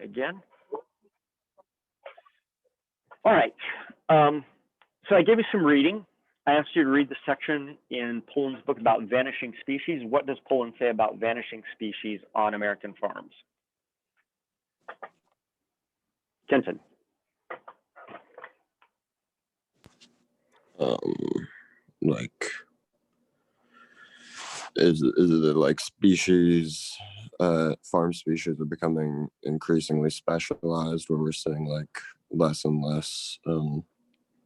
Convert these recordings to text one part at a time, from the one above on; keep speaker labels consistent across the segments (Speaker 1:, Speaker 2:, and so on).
Speaker 1: again. All right. So I gave you some reading. I asked you to read the section in Poland's book about vanishing species. What does Poland say about vanishing species on American farms? Kenton.
Speaker 2: Like, is it like species, farm species are becoming increasingly specialized, where we're seeing like less and less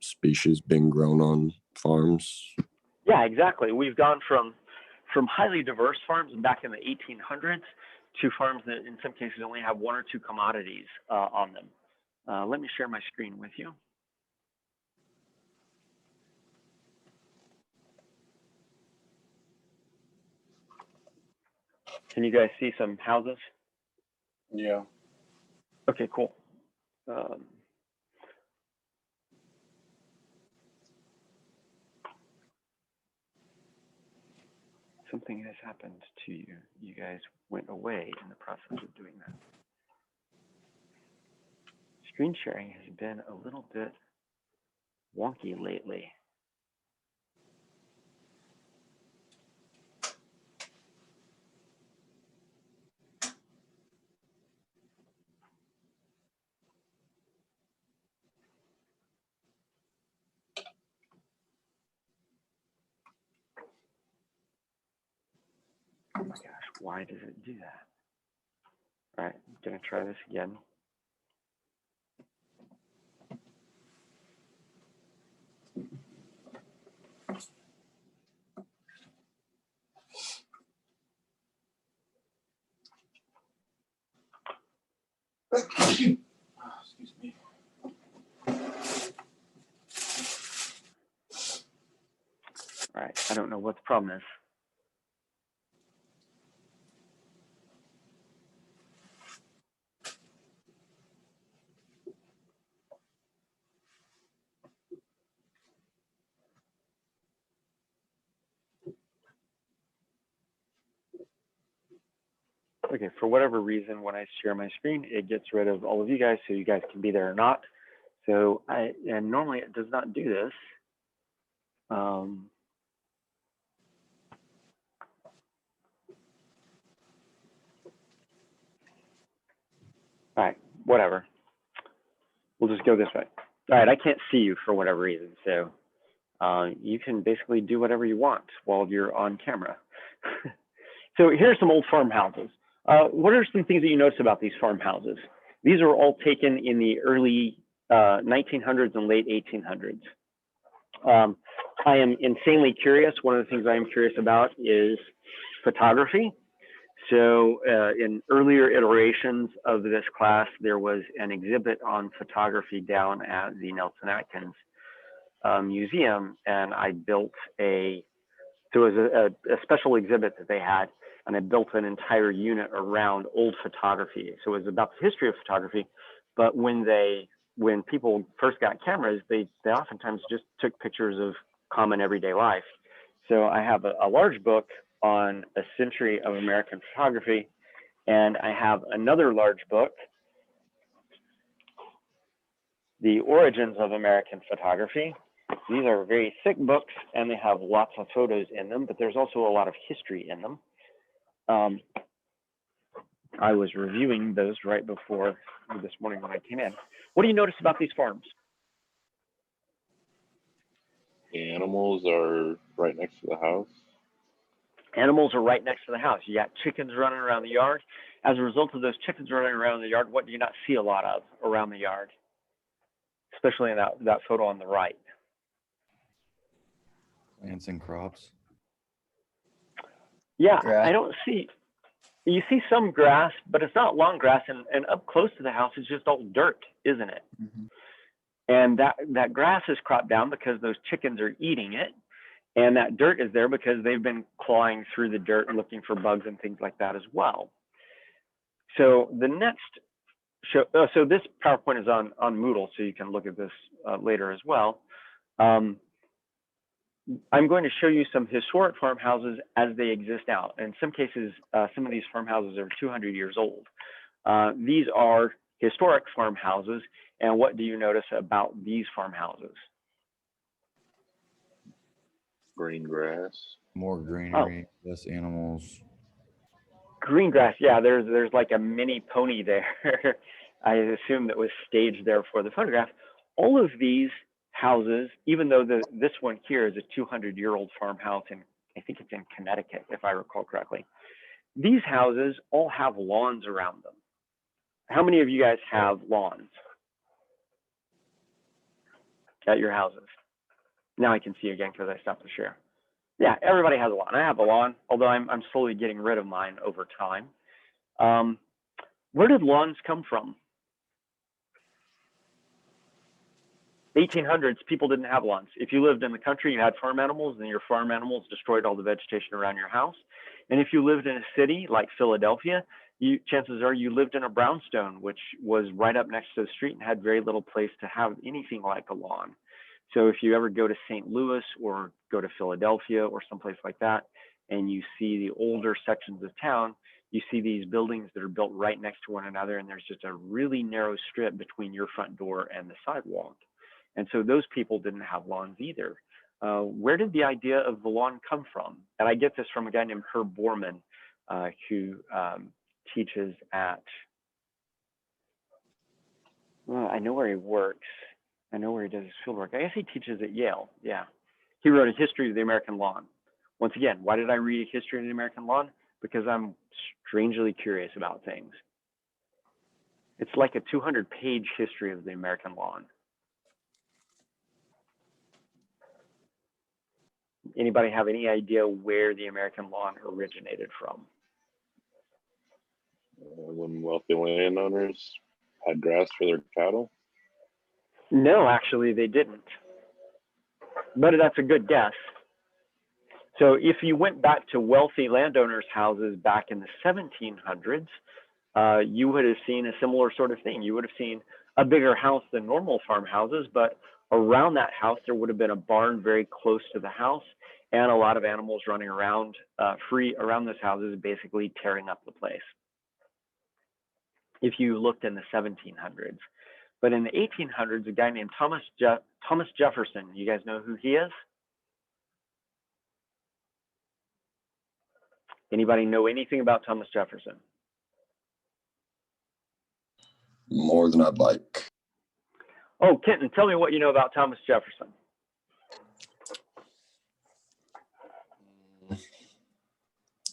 Speaker 2: species being grown on farms?
Speaker 1: Yeah, exactly. We've gone from highly diverse farms back in the 1800s to farms that in some cases only have one or two commodities on them. Let me share my screen with you. Can you guys see some houses?
Speaker 3: Yeah.
Speaker 1: Okay, cool. Something has happened to you. You guys went away in the process of doing that. Screen sharing has been a little bit wonky lately. Oh my gosh, why does it do that? All right, I'm gonna try this again.
Speaker 3: Excuse me.
Speaker 1: All right, I don't know what the problem is. Okay, for whatever reason, when I share my screen, it gets rid of all of you guys, so you guys can be there or not. So and normally it does not do this. All right, whatever. We'll just go this way. All right, I can't see you for whatever reason, so you can basically do whatever you want while you're on camera. So here's some old farmhouses. What are some things that you notice about these farmhouses? These are all taken in the early 1900s and late 1800s. I am insanely curious. One of the things I am curious about is photography. So in earlier iterations of this class, there was an exhibit on photography down at the Nelson Atkins Museum, and I built so it was a special exhibit that they had, and I built an entire unit around old photography. So it was about the history of photography, but when people first got cameras, they oftentimes just took pictures of common everyday life. So I have a large book on a century of American photography, and I have another large book, The Origins of American Photography. These are very thick books, and they have lots of photos in them, but there's also a lot of history in them. I was reviewing those right before this morning when I came in. What do you notice about these farms?
Speaker 3: The animals are right next to the house.
Speaker 1: Animals are right next to the house. You got chickens running around the yard. As a result of those chickens running around the yard, what do you not see a lot of around the yard? Especially in that photo on the right.
Speaker 4: Plants and crops.
Speaker 1: Yeah,
Speaker 5: Grass.
Speaker 1: I don't see, you see some grass, but it's not long grass, and up close to the house is just all dirt, isn't it?
Speaker 5: Mm-hmm.
Speaker 1: And that grass is cropped down because those chickens are eating it. And that dirt is there because they've been clawing through the dirt and looking for bugs and things like that as well. So the next show, so this PowerPoint is on Moodle, so you can look at this later as well. I'm going to show you some historic farmhouses as they exist now. In some cases, some of these farmhouses are 200 years old. These are historic farmhouses. And what do you notice about these farmhouses?
Speaker 3: Green grass.
Speaker 4: More greenery, less animals.
Speaker 1: Green grass, yeah, there's like a mini pony there. I assume that was staged there for the photograph. All of these houses, even though this one here is a 200-year-old farmhouse, and I think it's in Connecticut, if I recall correctly. These houses all have lawns around them. How many of you guys have lawns at your houses? Now I can see again because I stopped the share. Yeah, everybody has a lawn. I have a lawn, although I'm slowly getting rid of mine over time. Where did lawns come from? 1800s, people didn't have lawns. If you lived in the country, you had farm animals, and your farm animals destroyed all the vegetation around your house. And if you lived in a city like Philadelphia, chances are you lived in a brownstone, which was right up next to the street and had very little place to have anything like a lawn. So if you ever go to St. Louis or go to Philadelphia or someplace like that, and you see the older sections of town, you see these buildings that are built right next to one another, and there's just a really narrow strip between your front door and the sidewalk. And so those people didn't have lawns either. Where did the idea of the lawn come from? And I get this from a guy named Herb Borman, who teaches at, well, I know where he works. I know where he does his field work. I guess he teaches at Yale, yeah. He wrote a history of the American lawn. Once again, why did I read a history of the American lawn? Because I'm strangely curious about things. It's like a 200-page history of the American lawn. Anybody have any idea where the American lawn originated from?
Speaker 3: When wealthy landowners had grass for their cattle?
Speaker 1: No, actually, they didn't. But that's a good guess. So if you went back to wealthy landowners' houses back in the 1700s, you would have seen a similar sort of thing. You would have seen a bigger house than normal farmhouses, but around that house, there would have been a barn very close to the house and a lot of animals running around free around those houses, basically tearing up the place. If you looked in the 1700s. But in the 1800s, a guy named Thomas Jefferson, you guys know who he is? Anybody know anything about Thomas Jefferson?
Speaker 2: More than I'd like.
Speaker 1: Oh, Kenton, tell me what you know about Thomas Jefferson.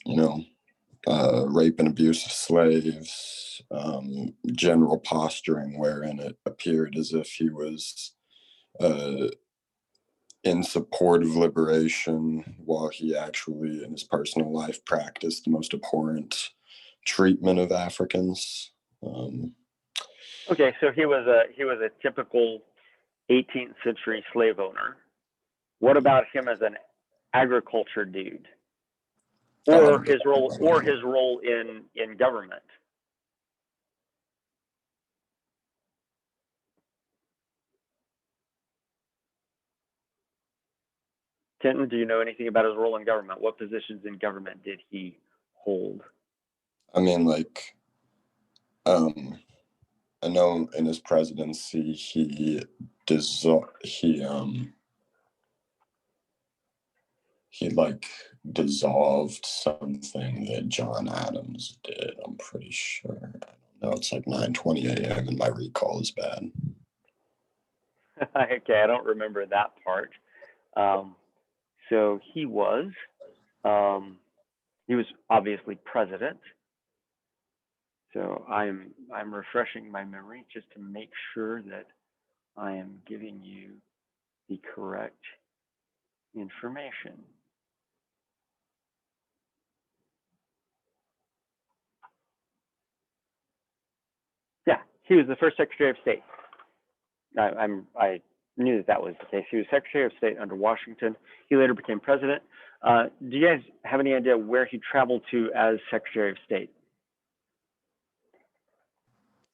Speaker 2: You know, rape and abuse of slaves, general posturing wherein it appeared as if he was in support of liberation while he actually in his personal life practiced the most abhorrent treatment of Africans.
Speaker 1: Okay, so he was a typical 18th century slave owner. What about him as an agriculture dude? Or his role in government? Kenton, do you know anything about his role in government? What positions in government did he hold?
Speaker 2: I mean, like, I know in his presidency he like dissolved something that John Adams did. I'm pretty sure. I don't know. It's like 9:20 a.m. and my recall is bad.
Speaker 1: Okay, I don't remember that part. So he was obviously president. So I'm refreshing my memory just to make sure that I am giving you the correct information. Yeah, he was the first Secretary of State. I knew that was the case. He was Secretary of State under Washington. He later became president. Do you guys have any idea where he traveled to as Secretary of State?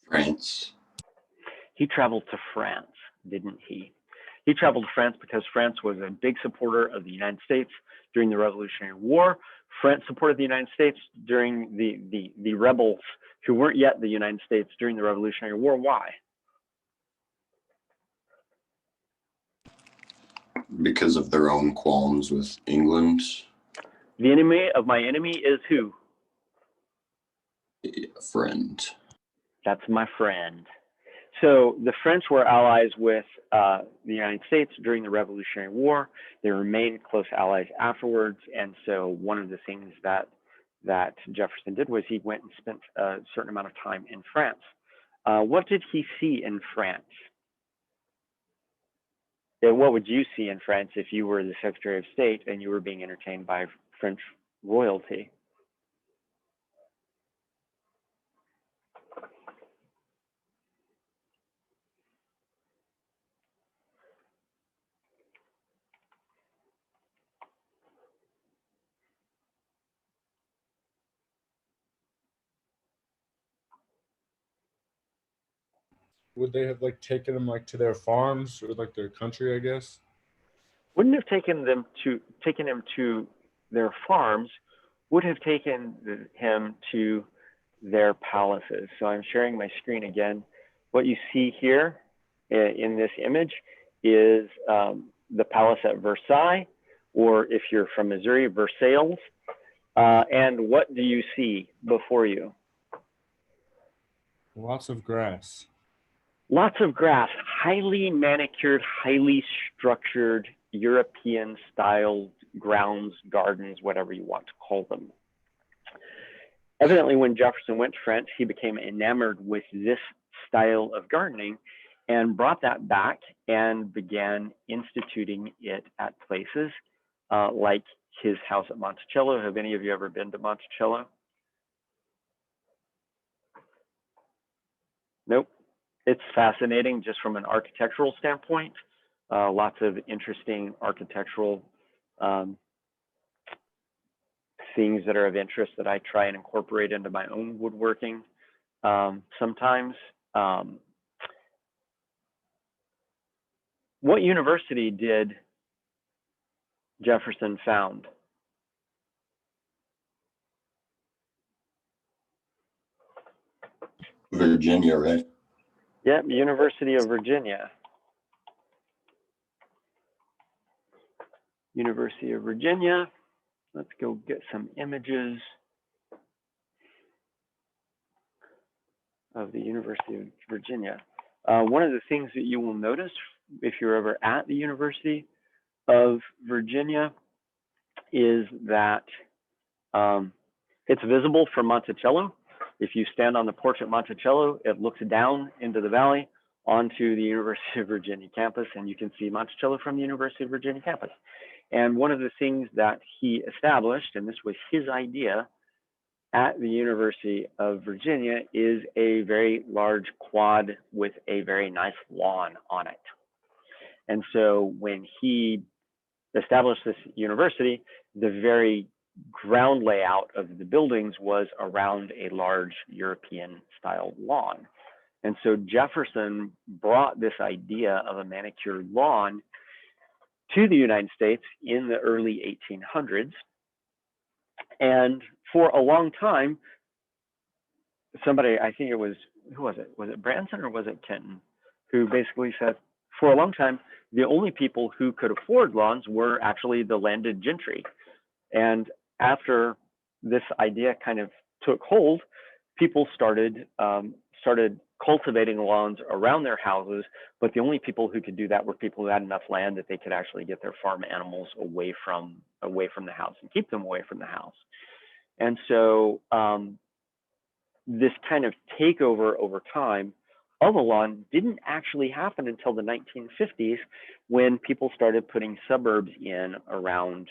Speaker 2: France.
Speaker 1: He traveled to France, didn't he? He traveled to France because France was a big supporter of the United States during the Revolutionary War. France supported the United States during the rebels who weren't yet the United States during the Revolutionary War. Why?
Speaker 2: Because of their own qualms with England.
Speaker 1: The enemy of my enemy is who?
Speaker 2: A friend.
Speaker 1: That's my friend. So the French were allies with the United States during the Revolutionary War. They remained close allies afterwards. And so one of the things that Jefferson did was he went and spent a certain amount of time in France. What did he see in France? What would you see in France if you were the Secretary of State and you were being entertained by French royalty?
Speaker 5: Would they have like taken them like to their farms or like their country, I guess?
Speaker 1: Wouldn't have taken him to their farms, would have taken him to their palaces. So I'm sharing my screen again. What you see here in this image is the palace at Versailles, or if you're from Missouri, Versailles. And what do you see before you?
Speaker 5: Lots of grass.
Speaker 1: Lots of grass, highly manicured, highly structured, European styled grounds, gardens, whatever you want to call them. Evidently, when Jefferson went to France, he became enamored with this style of gardening and brought that back and began instituting it at places like his house at Monticello. Have any of you ever been to Monticello? Nope. It's fascinating just from an architectural standpoint. Lots of interesting architectural things that are of interest that I try and incorporate into my own woodworking sometimes. What university did Jefferson found?
Speaker 2: Virginia, right?
Speaker 1: Yep, University of Virginia. University of Virginia. Let's go get some images of the University of Virginia. One of the things that you will notice if you're ever at the University of Virginia is that it's visible from Monticello. If you stand on the porch at Monticello, it looks down into the valley onto the University of Virginia campus, and you can see Monticello from the University of Virginia campus. And one of the things that he established, and this was his idea at the University of Virginia, is a very large quad with a very nice lawn on it. And so when he established this university, the very ground layout of the buildings was around a large European style lawn. And so Jefferson brought this idea of a manicured lawn to the United States in the early 1800s. And for a long time, somebody, I think it was, who was it? Was it Branson or was it Kenton? Who basically said, for a long time, the only people who could afford lawns were actually the landed gentry. And after this idea kind of took hold, people started cultivating lawns around their houses, but the only people who could do that were people who had enough land that they could actually get their farm animals away from the house and keep them away from the house. And so this kind of takeover over time of a lawn didn't actually happen until the 1950s, when people started putting suburbs in around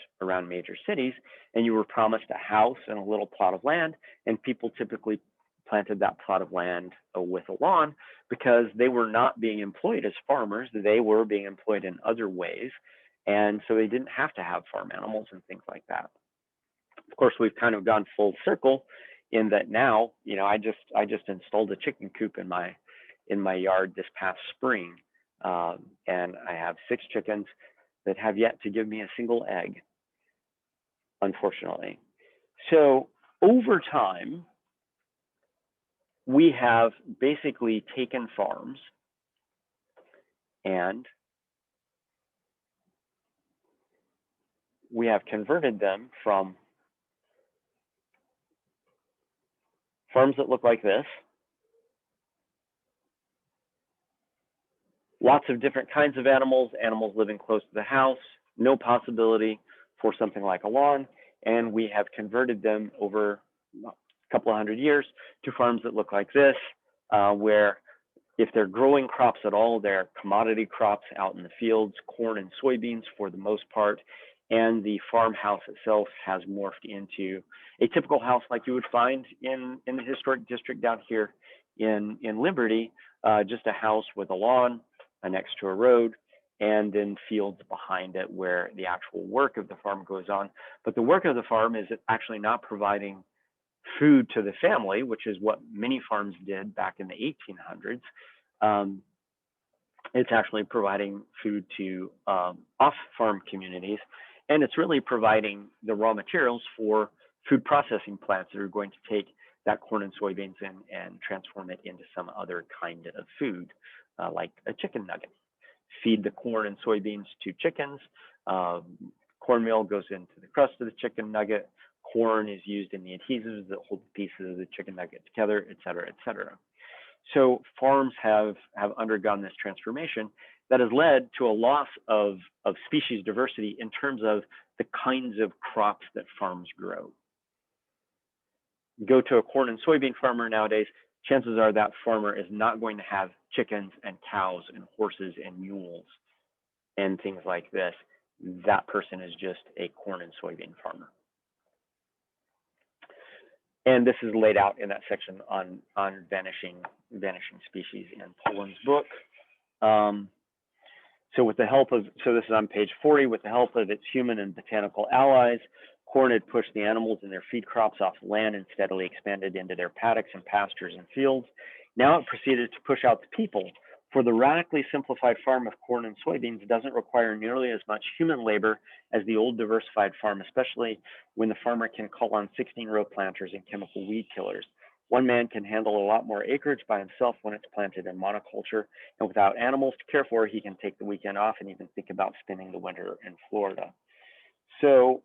Speaker 1: major cities, and you were promised a house and a little plot of land, and people typically planted that plot of land with a lawn because they were not being employed as farmers. They were being employed in other ways, and so they didn't have to have farm animals and things like that. Of course, we've kind of gone full circle in that now, you know, I just installed a chicken coop in my yard this past spring, and I have 6 chickens that have yet to give me a single egg, unfortunately. So over time, we have basically taken farms and we have converted them from farms that look like this, lots of different kinds of animals, animals living close to the house, no possibility for something like a lawn, and we have converted them over a couple of 100 years to farms that look like this, where if they're growing crops at all, they're commodity crops out in the fields, corn and soybeans for the most part, and the farmhouse itself has morphed into a typical house like you would find in the historic district down here in Liberty, just a house with a lawn next to a road, and then fields behind it where the actual work of the farm goes on. But the work of the farm is actually not providing food to the family, which is what many farms did back in the 1800s. It's actually providing food to off-farm communities, and it's really providing the raw materials for food processing plants that are going to take that corn and soybeans and transform it into some other kind of food, like a chicken nugget. Feed the corn and soybeans to chickens. Cornmeal goes into the crust of the chicken nugget. Corn is used in the adhesives that hold the pieces of the chicken nugget together, et cetera, et cetera. So farms have undergone this transformation that has led to a loss of species diversity in terms of the kinds of crops that farms grow. Go to a corn and soybean farmer nowadays, chances are that farmer is not going to have chickens and cows and horses and mules and things like this. That person is just a corn and soybean farmer. And this is laid out in that section on vanishing species in Poland's book. So with the help of, so this is on page 40, with the help of its human and botanical allies, corn had pushed the animals and their feed crops off land and steadily expanded into their paddocks and pastures and fields. Now it proceeded to push out the people. For the radically simplified farm of corn and soybeans doesn't require nearly as much human labor as the old diversified farm, especially when the farmer can call on 16-row planters and chemical weed killers. One man can handle a lot more acreage by himself when it's planted in monoculture, and without animals to care for, he can take the weekend off and even think about spending the winter in Florida. So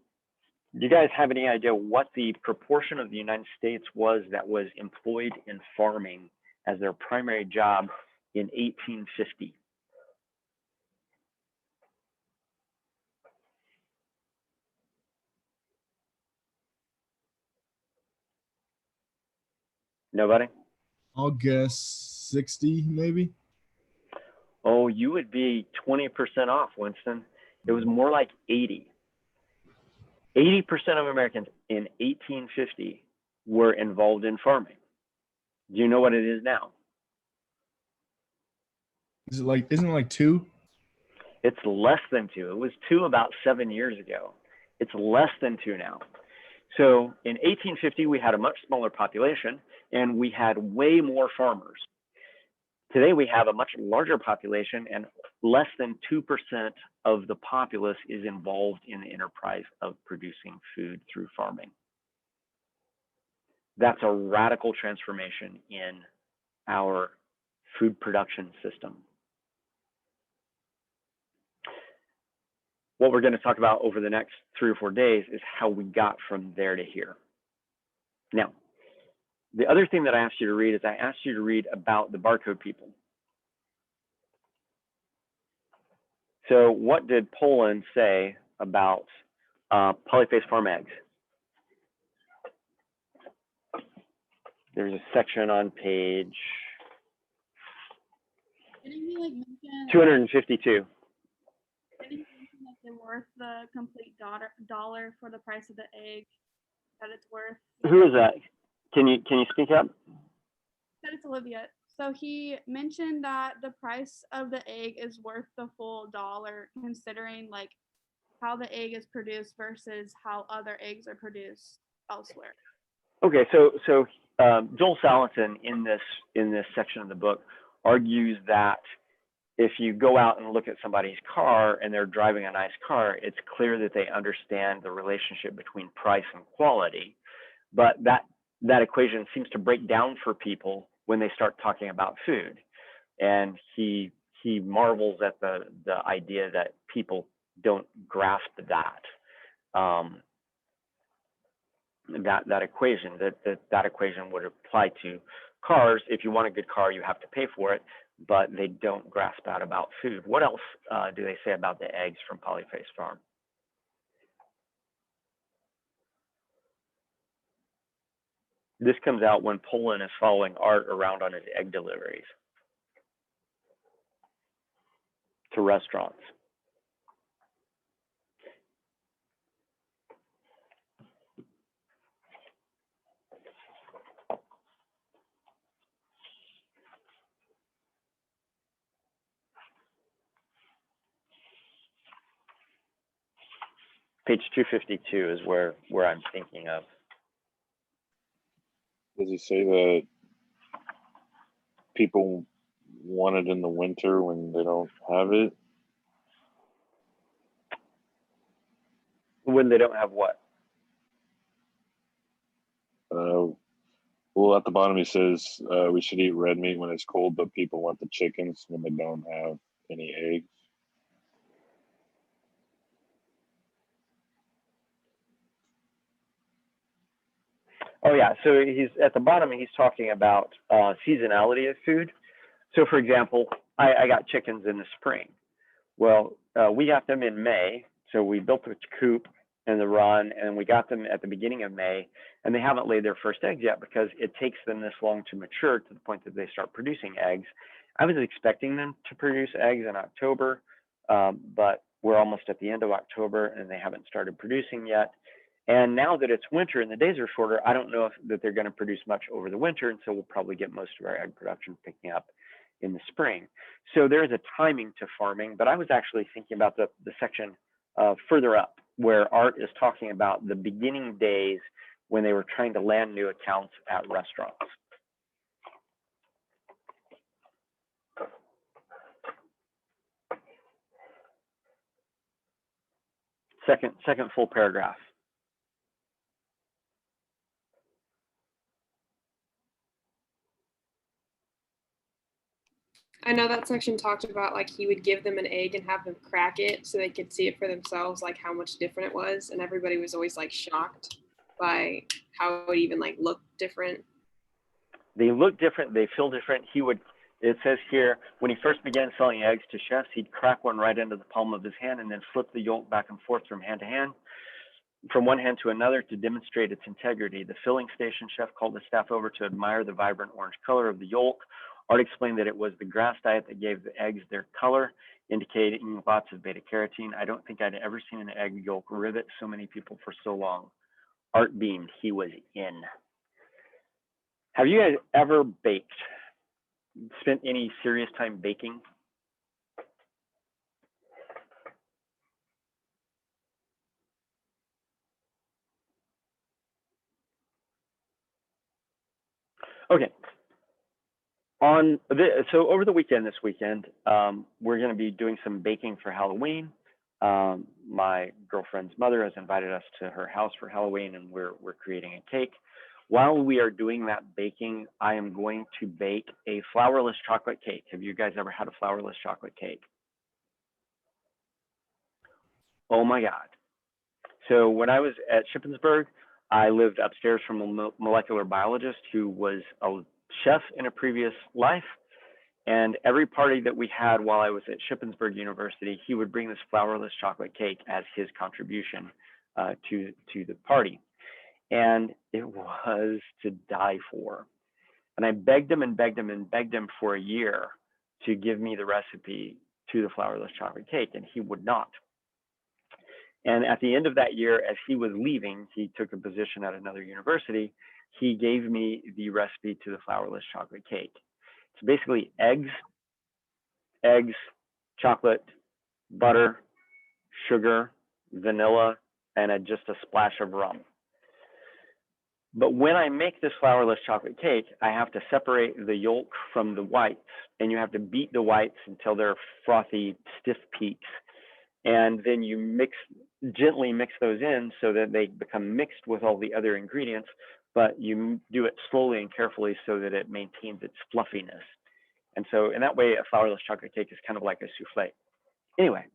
Speaker 1: do you guys have any idea what the proportion of the United States was that was employed in farming as their primary job in 1850? Nobody?
Speaker 6: I'll guess 60, maybe.
Speaker 1: Oh, you would be 20% off, Winston. It was more like 80. 80% of Americans in 1850 were involved in farming. Do you know what it is now?
Speaker 6: Is it like, isn't it like 2?
Speaker 1: It's less than 2. It was 2 about 7 years ago. It's less than 2 now. So in 1850, we had a much smaller population and we had way more farmers. Today, we have a much larger population and less than 2% of the populace is involved in the enterprise of producing food through farming. That's a radical transformation in our food production system. What we're going to talk about over the next 3 or 4 days is how we got from there to here. Now, the other thing that I asked you to read is I asked you to read about the barcode people. So what did Poland say about polyphase farm eggs? There's a section on page 252.
Speaker 7: They're worth the complete dollar for the price of the egg that it's worth.
Speaker 1: Who is that? Can you speak up?
Speaker 7: Said it's Olivia. So he mentioned that the price of the egg is worth the full dollar, considering like how the egg is produced versus how other eggs are produced elsewhere.
Speaker 1: Okay, so Joel Salatin in this section of the book argues that if you go out and look at somebody's car and they're driving a nice car, it's clear that they understand the relationship between price and quality, but that equation seems to break down for people when they start talking about food. And he marvels at the idea that people don't grasp that that equation, that equation would apply to cars. If you want a good car, you have to pay for it, but they don't grasp that about food. What else do they say about the eggs from Polyface Farm? This comes out when Poland is following Art around on his egg deliveries to restaurants. Page 252 is where I'm thinking of.
Speaker 3: Does he say that people want it in the winter when they don't have it?
Speaker 1: When they don't have what?
Speaker 3: Well, at the bottom he says we should eat red meat when it's cold, but people want the chickens when they don't have any eggs.
Speaker 1: Oh yeah, so he's at the bottom. He's talking about seasonality of food. So for example, I got chickens in the spring. Well, we got them in May, so we built the coop and the run, and we got them at the beginning of May, and they haven't laid their first eggs yet because it takes them this long to mature to the point that they start producing eggs. I was expecting them to produce eggs in October, but we're almost at the end of October, and they haven't started producing yet. And now that it's winter and the days are shorter, I don't know that they're going to produce much over the winter, and so we'll probably get most of our egg production picking up in the spring. So there is a timing to farming, but I was actually thinking about the section further up where Art is talking about the beginning days when they were trying to land new accounts at restaurants. Second full paragraph.
Speaker 8: I know that section talked about like he would give them an egg and have them crack it so they could see it for themselves, like how much different it was, and everybody was always like shocked by how it even like looked different.
Speaker 1: They look different, they feel different. It says here, when he first began selling eggs to chefs, he'd crack one right into the palm of his hand and then flip the yolk back and forth from hand to hand, from one hand to another to demonstrate its integrity. The filling station chef called the staff over to admire the vibrant orange color of the yolk. Art explained that it was the grass diet that gave the eggs their color, indicating lots of beta carotene. I don't think I'd ever seen an egg yolk rivet so many people for so long. Art beamed. He was in. Have you guys ever baked? Spent any serious time baking? Okay. So over the weekend, this weekend, we're going to be doing some baking for Halloween. My girlfriend's mother has invited us to her house for Halloween, and we're creating a cake. While we are doing that baking, I am going to bake a flourless chocolate cake. Have you guys ever had a flourless chocolate cake? Oh my God. So when I was at Shippensburg, I lived upstairs from a molecular biologist who was a chef in a previous life. And every party that we had while I was at Shippensburg University, he would bring this flourless chocolate cake as his contribution to the party. And it was to die for. And I begged him and begged him and begged him for a year to give me the recipe to the flourless chocolate cake, and he would not. And at the end of that year, as he was leaving, he took a position at another university. He gave me the recipe to the flourless chocolate cake. It's basically eggs, chocolate, butter, sugar, vanilla, and just a splash of rum. But when I make this flourless chocolate cake, I have to separate the yolk from the whites, and you have to beat the whites until they're frothy, stiff peaks. And then you gently mix those in so that they become mixed with all the other ingredients but you do it slowly and carefully so that it maintains its fluffiness. And so in that way, a flourless chocolate cake is kind of like a souffle. Anyway,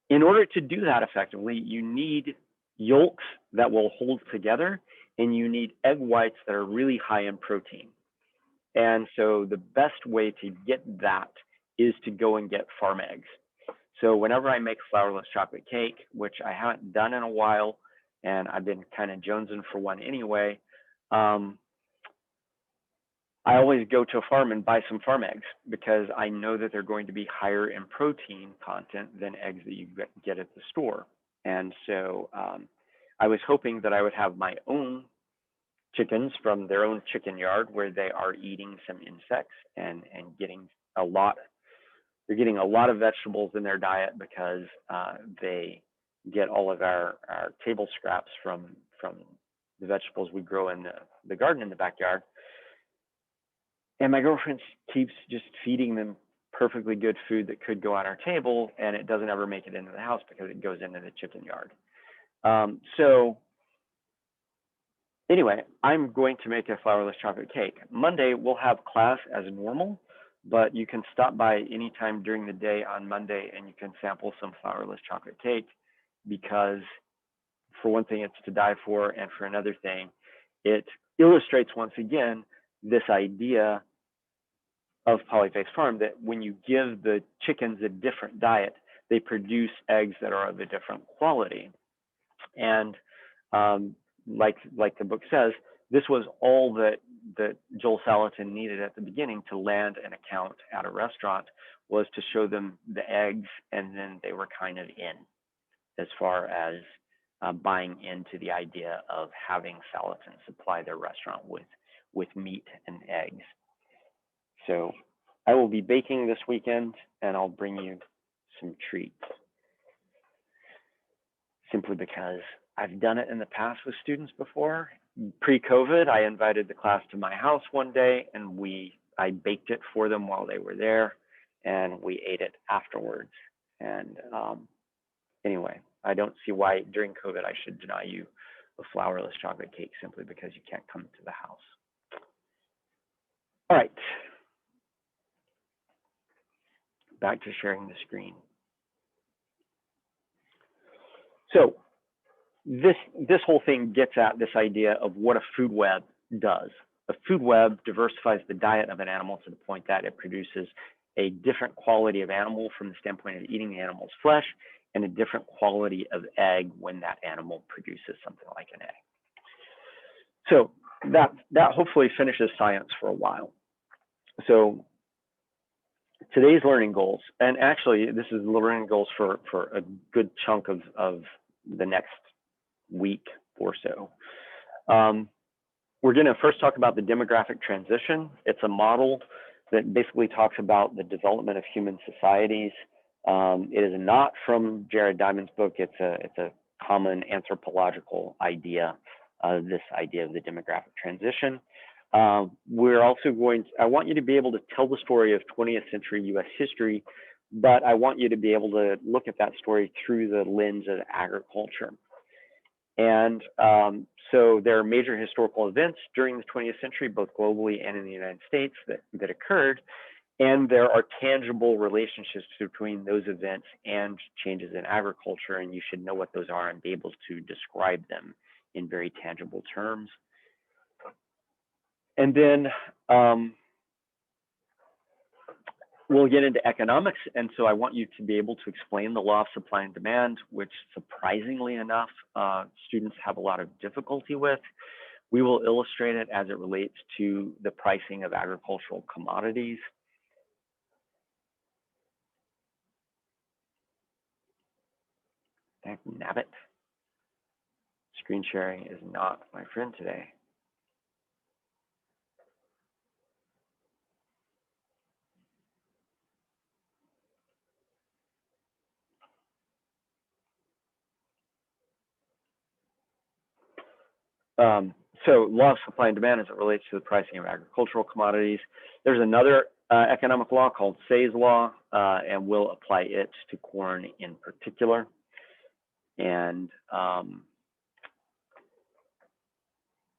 Speaker 1: in order to do that effectively, you need yolks that will hold together, and you need egg whites that are really high in protein. And so the best way to get that is to go and get farm eggs. So whenever I make flourless chocolate cake, which I haven't done in a while, and I've been kind of jonesing for one anyway, I always go to a farm and buy some farm eggs because I know that they're going to be higher in protein content than eggs that you get at the store. And so I was hoping that I would have my own chickens from their own chicken yard where they are eating some insects and getting a lot. They're getting a lot of vegetables in their diet because they get all of our table scraps from the vegetables we grow in the garden in the backyard. And my girlfriend keeps just feeding them perfectly good food that could go on our table, and it doesn't ever make it into the house because it goes into the chicken yard. So anyway, I'm going to make a flourless chocolate cake. Monday, we'll have class as normal, but you can stop by anytime during the day on Monday and you can sample some flourless chocolate cake because for one thing, it's to die for, and for another thing, it illustrates once again this idea of Polyface Farm that when you give the chickens a different diet, they produce eggs that are of a different quality. And like the book says, this was all that Joel Salatin needed at the beginning to land an account at a restaurant, was to show them the eggs, and then they were kind of in as far as buying into the idea of having Salatin supply their restaurant with meat and eggs. So I will be baking this weekend, and I'll bring you some treats, simply because I've done it in the past with students before. Pre-COVID, I invited the class to my house one day, and I baked it for them while they were there, and we ate it afterwards. And anyway, I don't see why during COVID I should deny you a flourless chocolate cake simply because you can't come to the house. All right. Back to sharing the screen. So this whole thing gets at this idea of what a food web does. A food web diversifies the diet of an animal to the point that it produces a different quality of animal from the standpoint of eating the animal's flesh, and a different quality of egg when that animal produces something like an egg. So that hopefully finishes science for a while. So today's learning goals, and actually this is the learning goals for a good chunk of the next week or so. We're going to first talk about the demographic transition. It's a model that basically talks about the development of human societies. It is not from Jared Diamond's book. It's a common anthropological idea, this idea of the demographic transition. We're also I want you to be able to tell the story of 20th century US history, but I want you to be able to look at that story through the lens of agriculture. And so there are major historical events during the 20th century, both globally and in the United States, that occurred. And there are tangible relationships between those events and changes in agriculture, and you should know what those are and be able to describe them in very tangible terms. And then we'll get into economics, and so I want you to be able to explain the law of supply and demand, which surprisingly enough, students have a lot of difficulty with. We will illustrate it as it relates to the pricing of agricultural commodities. Heck, nabbit. Screen sharing is not my friend today. So law of supply and demand as it relates to the pricing of agricultural commodities. There's another economic law called Say's law, and we'll apply it to corn in particular. And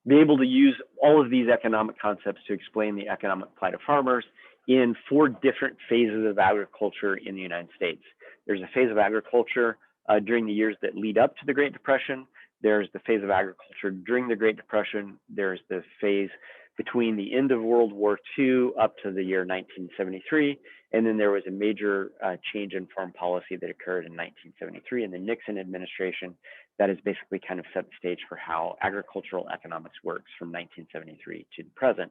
Speaker 1: be able to use all of these economic concepts to explain the economic plight of farmers in 4 different phases of agriculture in the United States. There's a phase of agriculture during the years that lead up to the Great Depression. There's the phase of agriculture during the Great Depression. There's the phase between the end of World War II up to the year 1973. And then there was a major change in farm policy that occurred in 1973 in the Nixon administration that has basically kind of set the stage for how agricultural economics works from 1973 to the present.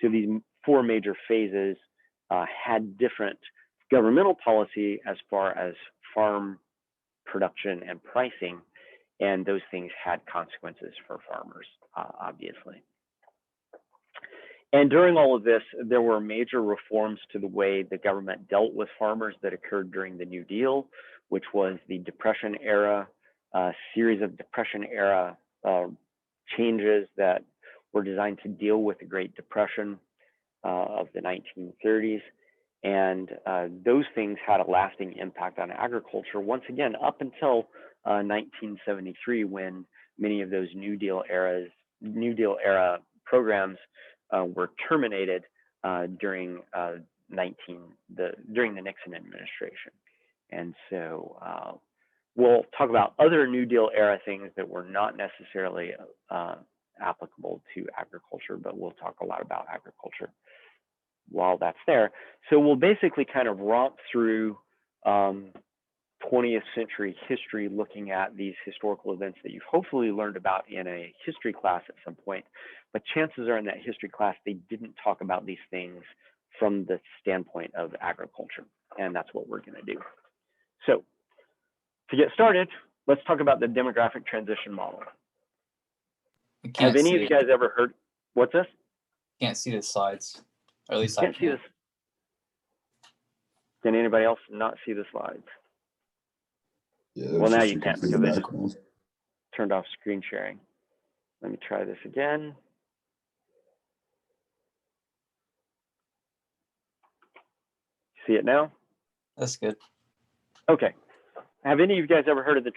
Speaker 1: So these 4 major phases had different governmental policy as far as farm production and pricing, and those things had consequences for farmers, obviously. And during all of this, there were major reforms to the way the government dealt with farmers that occurred during the New Deal, which was the Depression era, series of Depression era changes that were designed to deal with the Great Depression of the 1930s. And those things had a lasting impact on agriculture, once again, up until 1973, when many of those New Deal era programs were terminated during during the Nixon administration. And so we'll talk about other New Deal era things that were not necessarily applicable to agriculture, but we'll talk a lot about agriculture while that's there. So we'll basically kind of romp through 20th century history, looking at these historical events that you've hopefully learned about in a history class at some point. But chances are in that history class, they didn't talk about these things from the standpoint of agriculture. And that's what we're going to do. So to get started, let's talk about the demographic transition model. Have any of you guys ever heard? What's this?
Speaker 9: Can't see the slides, or at least I
Speaker 1: can't see this. Can anybody else not see the slides?
Speaker 2: Yeah,
Speaker 1: Well, now you can't because I just turned off screen sharing. Let me try this again. See it now?
Speaker 9: That's good.
Speaker 1: Okay. Have any of you guys ever heard of the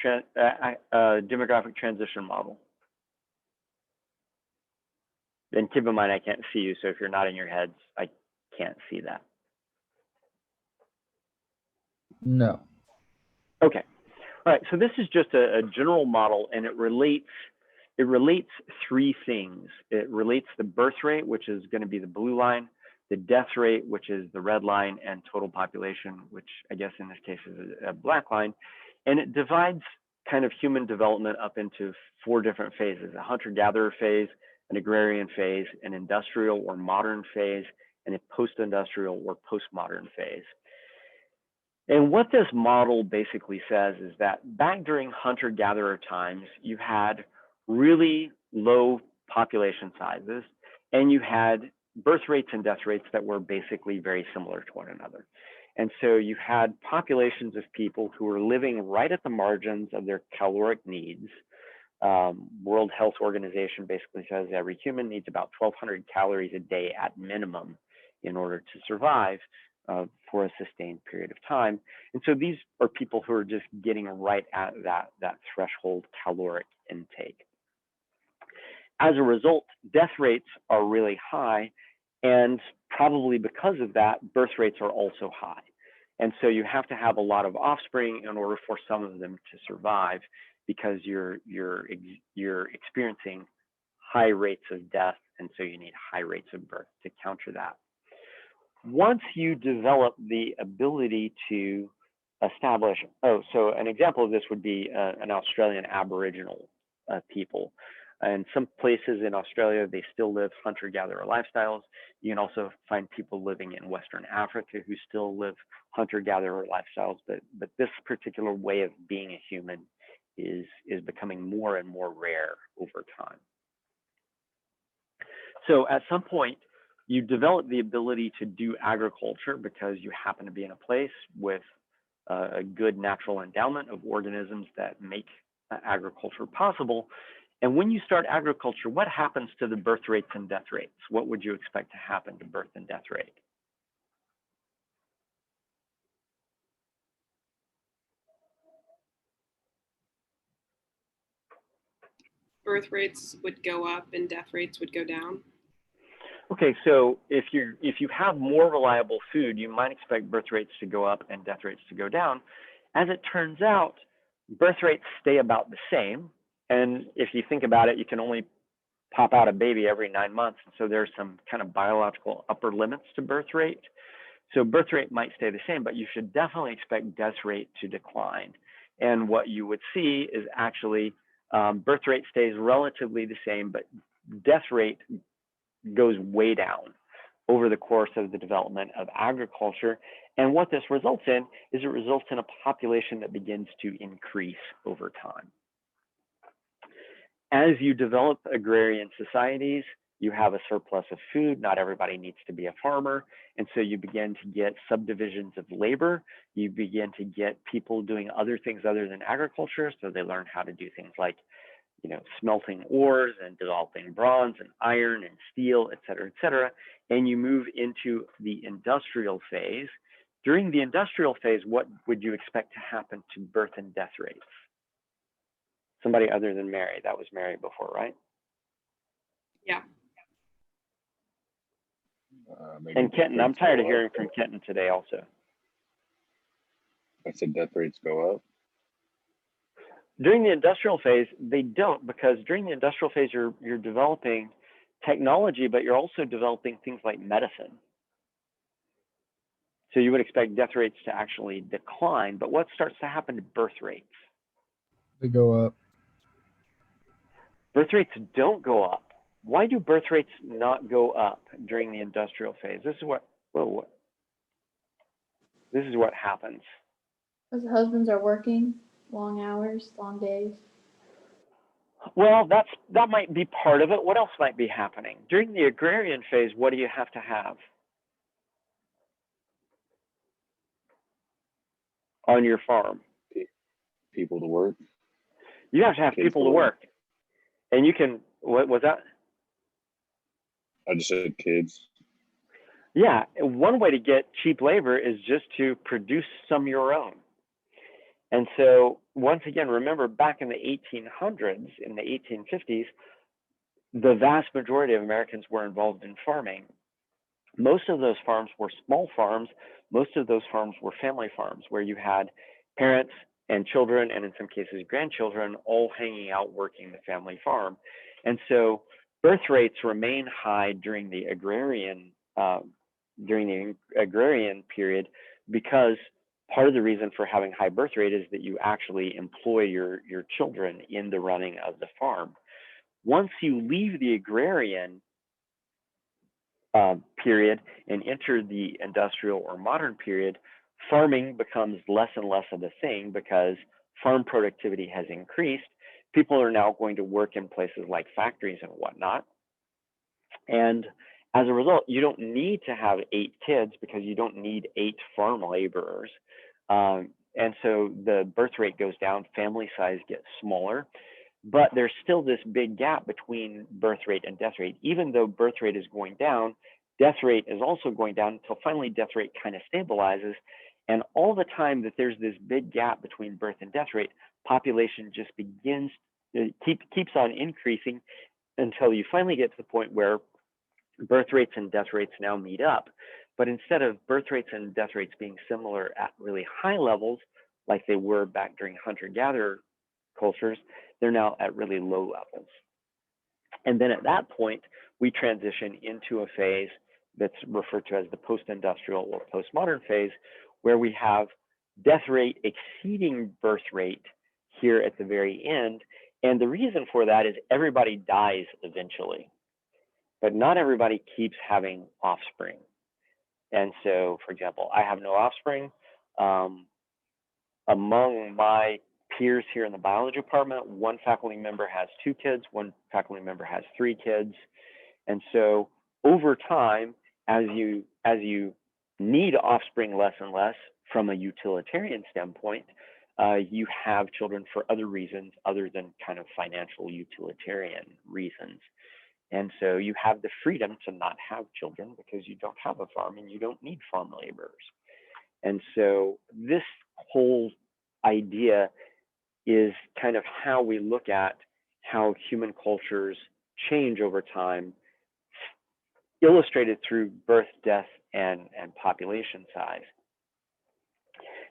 Speaker 1: demographic transition model? And keep in mind, I can't see you, so if you're nodding your heads, I can't see that.
Speaker 4: No.
Speaker 1: Okay. All right, so this is just a general model, and it relates 3 things. It relates the birth rate, which is going to be the blue line, the death rate, which is the red line, and total population, which I guess in this case is a black line. And it divides kind of human development up into 4 different phases: a hunter-gatherer phase, an agrarian phase, an industrial or modern phase, and a post-industrial or postmodern phase. And what this model basically says is that back during hunter-gatherer times, you had really low population sizes, and you had birth rates and death rates that were basically very similar to one another. And so you had populations of people who were living right at the margins of their caloric needs. World Health Organization basically says every human needs about 1,200 calories a day at minimum in order to survive for a sustained period of time. And so these are people who are just getting right at that threshold caloric intake. As a result, death rates are really high, and probably because of that, birth rates are also high. And so you have to have a lot of offspring in order for some of them to survive, because you're experiencing high rates of death, and so you need high rates of birth to counter that. Once you develop the ability to establish, so an example of this would be an Australian Aboriginal people. In some places in Australia, they still live hunter-gatherer lifestyles. You can also find people living in Western Africa who still live hunter-gatherer lifestyles, but this particular way of being a human is becoming more and more rare over time. So at some point, you develop the ability to do agriculture because you happen to be in a place with a good natural endowment of organisms that make agriculture possible. And when you start agriculture, what happens to the birth rates and death rates? What would you expect to happen to birth and death rate?
Speaker 8: birth rates would go up and death rates would go down?
Speaker 1: Okay, so if you have more reliable food, you might expect birth rates to go up and death rates to go down. As it turns out, birth rates stay about the same. And if you think about it, you can only pop out a baby every 9 months. And so there's some kind of biological upper limits to birth rate. So birth rate might stay the same, but you should definitely expect death rate to decline. And what you would see is actually birth rate stays relatively the same, but death rate goes way down over the course of the development of agriculture. And what this results in is it results in a population that begins to increase over time. As you develop agrarian societies, you have a surplus of food. Not everybody needs to be a farmer. And so you begin to get subdivisions of labor. You begin to get people doing other things other than agriculture. So they learn how to do things like, smelting ores and developing bronze and iron and steel, et cetera, and you move into the industrial phase. During the industrial phase, what would you expect to happen to birth and death rates? Somebody other than Mary. That was Mary before, right?
Speaker 8: Yeah.
Speaker 1: And Kenton, I'm tired of hearing from Kenton today also.
Speaker 3: I said death rates go up.
Speaker 1: During the industrial phase, they don't, because during the industrial phase, you're developing technology, but you're also developing things like medicine. So you would expect death rates to actually decline, but what starts to happen to birth rates?
Speaker 6: They go up.
Speaker 1: Birth rates don't go up. Why do birth rates not go up during the industrial phase? This is what happens.
Speaker 10: Because the husbands are working long hours, long days.
Speaker 1: Well, that might be part of it. What else might be happening? During the agrarian phase, what do you have to have on your farm?
Speaker 3: People to work.
Speaker 1: You have to have people to work. And you can, what was that?
Speaker 3: I just said kids.
Speaker 1: Yeah, one way to get cheap labor is just to produce some of your own. And so once again, remember back in the 1800s, in the 1850s, the vast majority of Americans were involved in farming. Most of those farms were small farms. Most of those farms were family farms where you had parents and children, and in some cases grandchildren, all hanging out working the family farm. And so birth rates remain high during the agrarian period, because part of the reason for having high birth rate is that you actually employ your children in the running of the farm. Once you leave the agrarian period and enter the industrial or modern period, farming becomes less and less of a thing because farm productivity has increased. People are now going to work in places like factories and whatnot. And as a result, you don't need to have 8 kids because you don't need 8 farm laborers. And so the birth rate goes down, family size gets smaller, but there's still this big gap between birth rate and death rate. Even though birth rate is going down, death rate is also going down until finally death rate kind of stabilizes. And all the time that there's this big gap between birth and death rate, population just begins, keeps on increasing until you finally get to the point where birth rates and death rates now meet up. But instead of birth rates and death rates being similar at really high levels, like they were back during hunter-gatherer cultures, they're now at really low levels. And then at that point, we transition into a phase that's referred to as the post-industrial or postmodern phase, where we have death rate exceeding birth rate here at the very end. And the reason for that is everybody dies eventually, but not everybody keeps having offspring. And so, for example, I have no offspring. Among my peers here in the biology department, one faculty member has 2 kids, one faculty member has 3 kids. And so over time, as you need offspring less and less from a utilitarian standpoint, you have children for other reasons other than kind of financial utilitarian reasons. And so you have the freedom to not have children because you don't have a farm and you don't need farm laborers. And so this whole idea is kind of how we look at how human cultures change over time, illustrated through birth, death, and population size.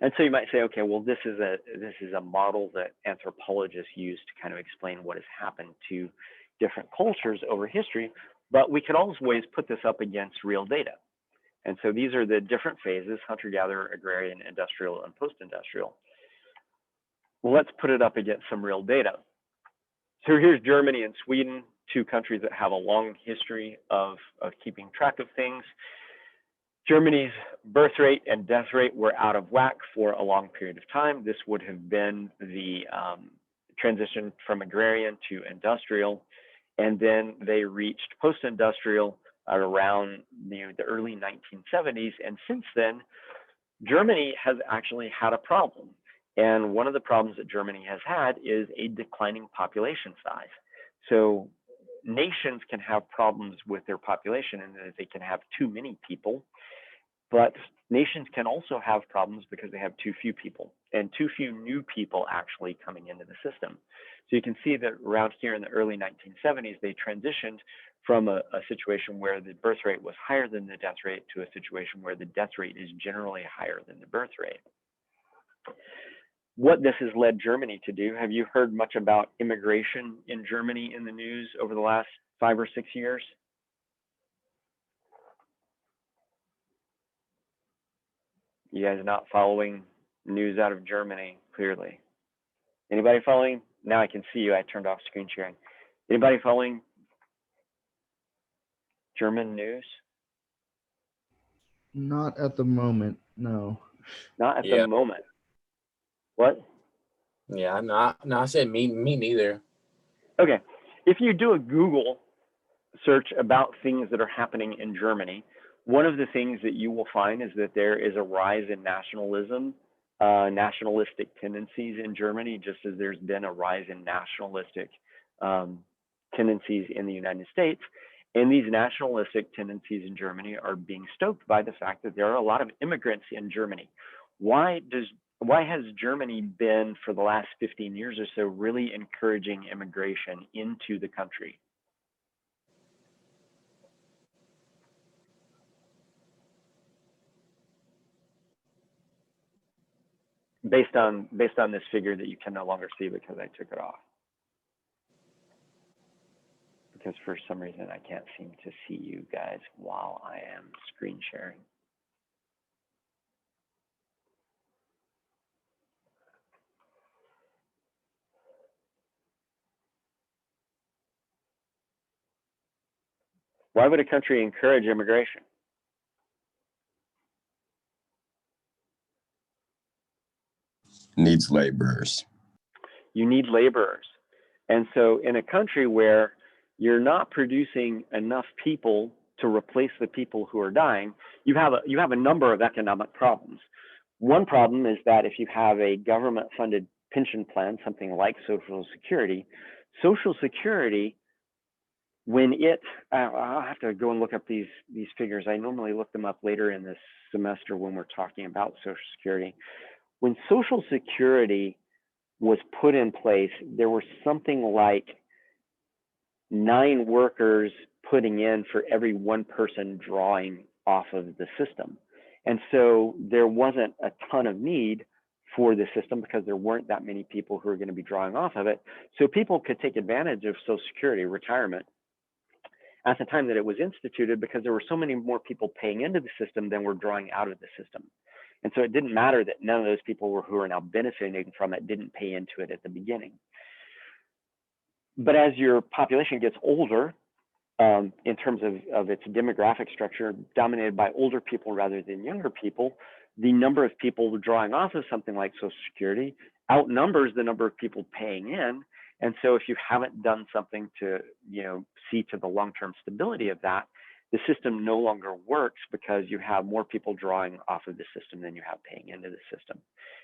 Speaker 1: And so you might say, okay, well, this is a model that anthropologists use to kind of explain what has happened to different cultures over history, but we could always put this up against real data. And so these are the different phases: hunter-gatherer, agrarian, industrial, and post-industrial. Well, let's put it up against some real data. So here's Germany and Sweden, two countries that have a long history of keeping track of things. Germany's birth rate and death rate were out of whack for a long period of time. This would have been the transition from agrarian to industrial. And then they reached post-industrial around the early 1970s. And since then, Germany has actually had a problem. And one of the problems that Germany has had is a declining population size. So nations can have problems with their population in that they can have too many people, but nations can also have problems because they have too few people and too few new people actually coming into the system. So you can see that around here in the early 1970s, they transitioned from a situation where the birth rate was higher than the death rate to a situation where the death rate is generally higher than the birth rate. What this has led Germany to do, have you heard much about immigration in Germany in the news over the last 5 or 6 years? You guys are not following news out of Germany, clearly. Anybody following? Now I can see you. I turned off screen sharing. Anybody following German news?
Speaker 6: Not at the moment, no.
Speaker 1: Not at the moment. What?
Speaker 11: Yeah, no, I said me neither.
Speaker 1: Okay. If you do a Google search about things that are happening in Germany, one of the things that you will find is that there is a rise in nationalism, nationalistic tendencies in Germany, just as there's been a rise in nationalistic tendencies in the United States. And these nationalistic tendencies in Germany are being stoked by the fact that there are a lot of immigrants in Germany. Why has Germany been, for the last 15 years or so, really encouraging immigration into the country? Based on this figure that you can no longer see because I took it off. Because for some reason I can't seem to see you guys while I am screen sharing. Why would a country encourage immigration?
Speaker 2: Needs laborers.
Speaker 1: You need laborers. And so in a country where you're not producing enough people to replace the people who are dying, you have a number of economic problems. One problem is that if you have a government-funded pension plan, something like Social Security, when I'll have to go and look up these figures. I normally look them up later in this semester when we're talking about Social Security. When Social Security was put in place, there were something like 9 workers putting in for every 1 person drawing off of the system. And so there wasn't a ton of need for the system because there weren't that many people who were going to be drawing off of it. So people could take advantage of Social Security retirement at the time that it was instituted because there were so many more people paying into the system than were drawing out of the system. And so it didn't matter that none of those people who are now benefiting from it didn't pay into it at the beginning. But as your population gets older, in terms of its demographic structure, dominated by older people rather than younger people, the number of people drawing off of something like Social Security outnumbers the number of people paying in. And so if you haven't done something to, see to the long-term stability of that, the system no longer works because you have more people drawing off of the system than you have paying into the system.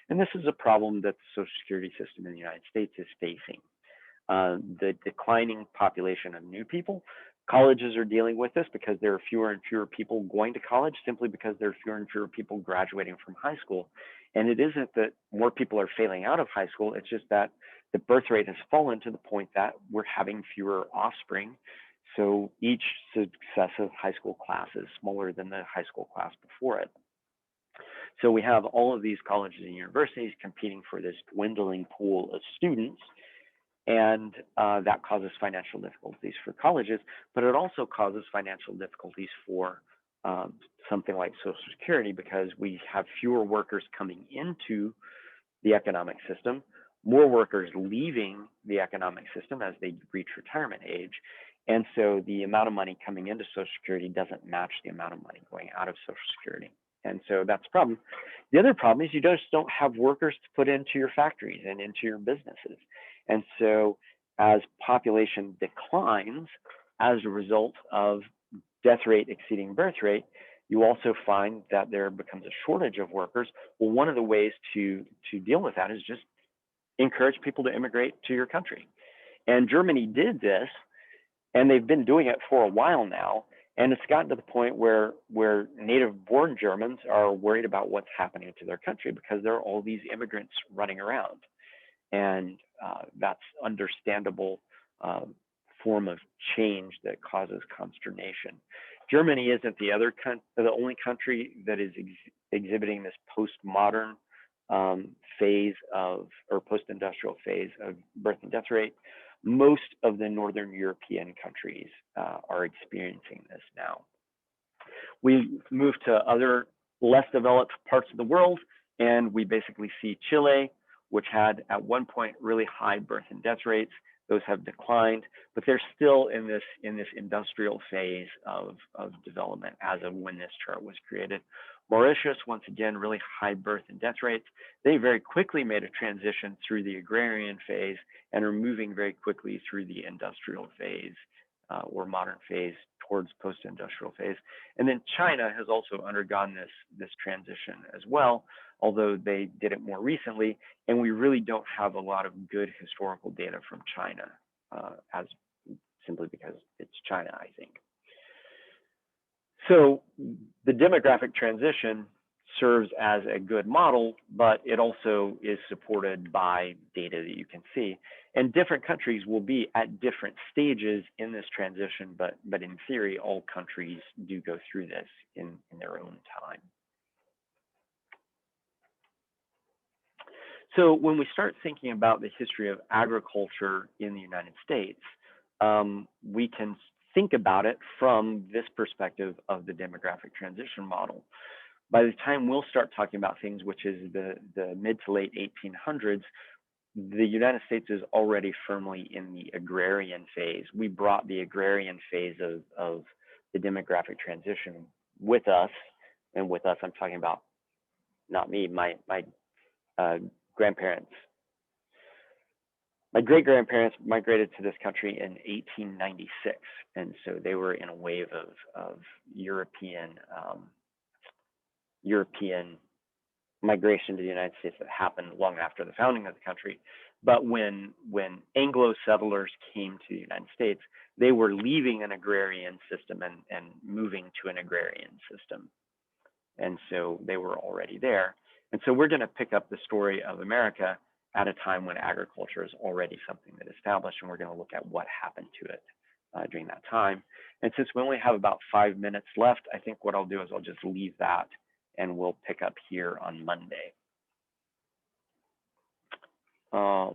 Speaker 1: And this is a problem that the Social Security system in the United States is facing. The declining population of new people. Colleges are dealing with this because there are fewer and fewer people going to college simply because there are fewer and fewer people graduating from high school. And it isn't that more people are failing out of high school, it's just that the birth rate has fallen to the point that we're having fewer offspring. So each successive high school class is smaller than the high school class before it. So we have all of these colleges and universities competing for this dwindling pool of students, and that causes financial difficulties for colleges, but it also causes financial difficulties for something like Social Security, because we have fewer workers coming into the economic system, more workers leaving the economic system as they reach retirement age. And so the amount of money coming into Social Security doesn't match the amount of money going out of Social Security. And so that's a problem. The other problem is you just don't have workers to put into your factories and into your businesses. And so as population declines as a result of death rate exceeding birth rate, you also find that there becomes a shortage of workers. Well, one of the ways to deal with that is just encourage people to immigrate to your country. And Germany did this, and they've been doing it for a while now. And it's gotten to the point where native-born Germans are worried about what's happening to their country because there are all these immigrants running around. And that's understandable form of change that causes consternation. Germany isn't the only country that is exhibiting this postmodern phase of, or post-industrial phase of birth and death rate. Most of the Northern European countries are experiencing this now. We move to other less developed parts of the world, and we basically see Chile, which had at one point really high birth and death rates. Those have declined, but they're still in this industrial phase of development as of when this chart was created. Mauritius, once again, really high birth and death rates. They very quickly made a transition through the agrarian phase and are moving very quickly through the industrial phase or modern phase towards post-industrial phase. And then China has also undergone this transition as well, although they did it more recently, and we really don't have a lot of good historical data from China, as simply because it's China, I think. So the demographic transition serves as a good model, but it also is supported by data that you can see. And different countries will be at different stages in this transition, but in theory, all countries do go through this in their own time. So when we start thinking about the history of agriculture in the United States, we can think about it from this perspective of the demographic transition model. By the time we'll start talking about things, which is the mid to late 1800s, the United States is already firmly in the agrarian phase. We brought the agrarian phase of the demographic transition with us, and with us, I'm talking about not me, my grandparents. My great-grandparents migrated to this country in 1896, and so they were in a wave of European migration to the United States that happened long after the founding of the country. But when Anglo settlers came to the United States, they were leaving an agrarian system and moving to an agrarian system. And so they were already there. And so we're going to pick up the story of America at a time when agriculture is already something that is established, and we're going to look at what happened to it during that time. And since we only have about 5 minutes left, I think what I'll do is I'll just leave that, and we'll pick up here on Monday. Do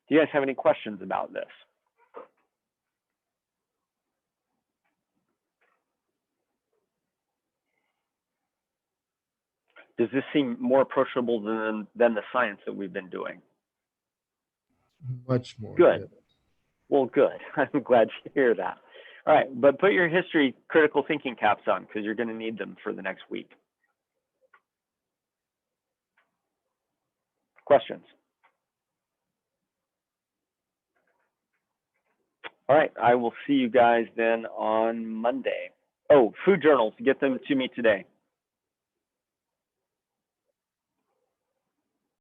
Speaker 1: you guys have any questions about this? Does this seem more approachable than the science that we've been doing?
Speaker 6: Much more.
Speaker 1: Good. Well, good. I'm glad to hear that. All right, but put your history critical thinking caps on, because you're going to need them for the next week. Questions? All right, I will see you guys then on Monday. Oh, food journals, get them to me today.